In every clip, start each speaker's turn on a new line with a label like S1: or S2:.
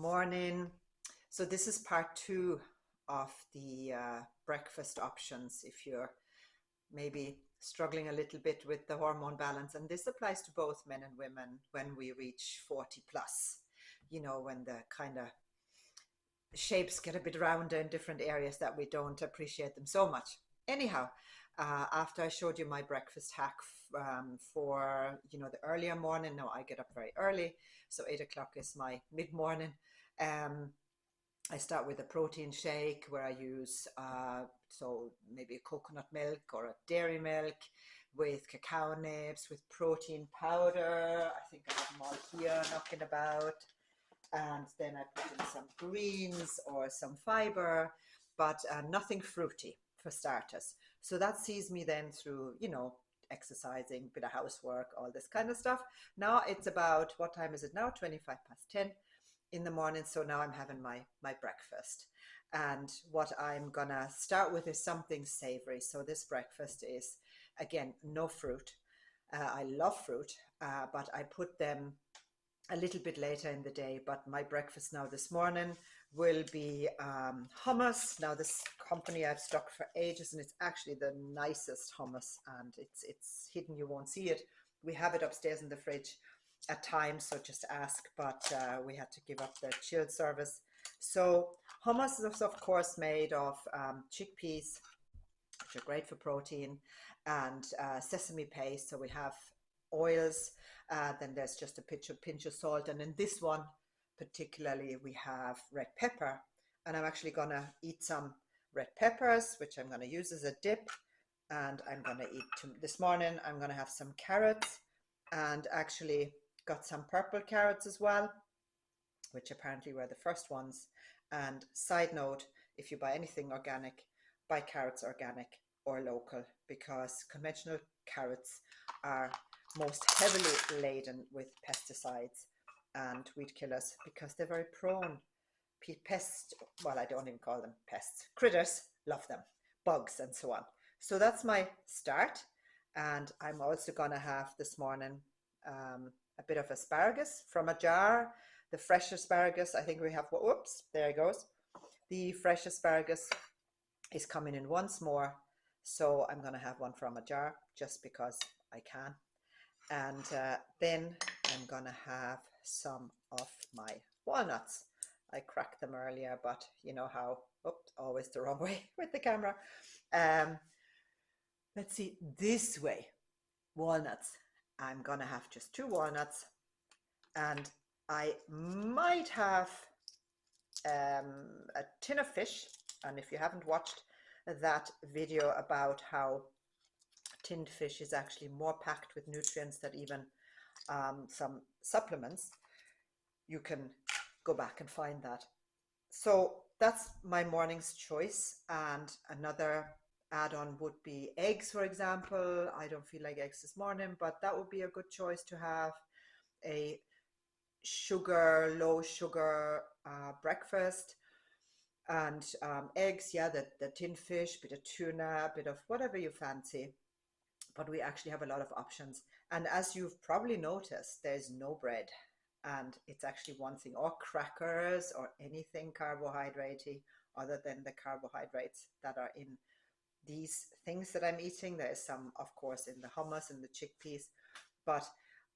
S1: Morning. So this is part two of the breakfast options if you're maybe struggling a little bit with the hormone balance. And this applies to both men and women when we reach 40 plus, when the kind of shapes get a bit rounder in different areas that we don't appreciate them so much. Anyhow, after I showed you my breakfast hack for the earlier morning, now I get up very early, so 8 o'clock is my mid-morning. I start with a protein shake where I use so maybe a coconut milk or a dairy milk with cacao nibs, with protein powder. I think I have them all here knocking about. And then I put in some greens or some fiber, but nothing fruity for starters. So that sees me then through, exercising, bit of housework, all this kind of stuff. Now it's about, what time is it now? 25 past 10 in the morning. So now I'm having my breakfast. And what I'm gonna start with is something savory. So this breakfast is, again, no fruit. I love fruit, but I put them a little bit later in the day. But my breakfast now this morning will be hummus. Now this company I've stocked for ages, and it's actually the nicest hummus, and it's hidden, you won't see it. We have it upstairs in the fridge at times, so just ask, but we had to give up the chilled service. So hummus is of course made of chickpeas, which are great for protein, and sesame paste. So we have oils, then there's just a pinch of salt, and in this one particularly we have red pepper, and I'm actually gonna eat some red peppers, which I'm gonna use as a dip. And I'm gonna eat this morning, I'm gonna have some carrots, and actually got some purple carrots as well, which apparently were the first ones. And side note, if you buy anything organic, buy carrots organic or local, because conventional carrots are most heavily laden with pesticides and weed killers, because they're very prone. Well, I don't even call them pests. Critters love them, bugs and so on. So that's my start. And I'm also gonna have this morning a bit of asparagus from a jar. The fresh asparagus, I think we have, whoops, there it goes. The fresh asparagus is coming in once more. So I'm gonna have one from a jar just because I can. And then I'm gonna have some of my walnuts. I cracked them earlier, but you know how, oops, always the wrong way with the camera. Let's see, this way, walnuts. I'm gonna have just 2 walnuts, and I might have a tin of fish. And if you haven't watched that video about how tinned fish is actually more packed with nutrients than even some supplements, you can go back and find that. So that's my morning's choice. And another add-on would be eggs, for example. I don't feel like eggs this morning, but that would be a good choice to have a low sugar breakfast. And eggs, yeah, the tinned fish, bit of tuna, bit of whatever you fancy. But we actually have a lot of options. And as you've probably noticed, there's no bread. And it's actually one thing, or crackers, or anything carbohydrate-y other than the carbohydrates that are in these things that I'm eating. There is some, of course, in the hummus and the chickpeas, but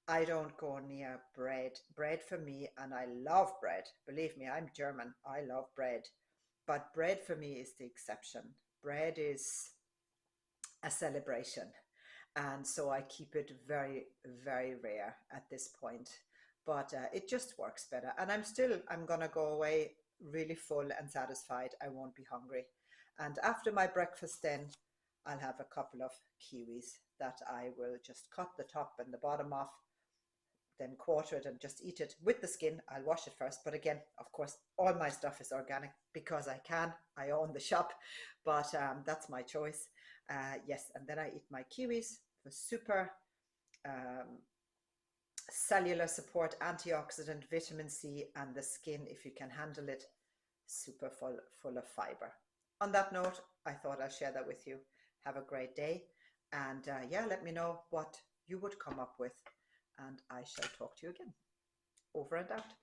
S1: I don't go near bread. Bread for me, and I love bread. Believe me, I'm German. I love bread. But bread for me is the exception. Bread is a celebration. And so I keep it very, very rare at this point. But it just works better. And I'm going to go away really full and satisfied. I won't be hungry. And after my breakfast then, I'll have a couple of kiwis that I will just cut the top and the bottom off, then quarter it and just eat it with the skin. I'll wash it first. But again, of course, all my stuff is organic because I can. I own the shop, but that's my choice. Yes, and then I eat my kiwis for super cellular support, antioxidant, vitamin C, and the skin, if you can handle it, super full of fiber. On that note, I thought I'll share that with you. Have a great day. And yeah, let me know what you would come up with, and I shall talk to you again. Over and out.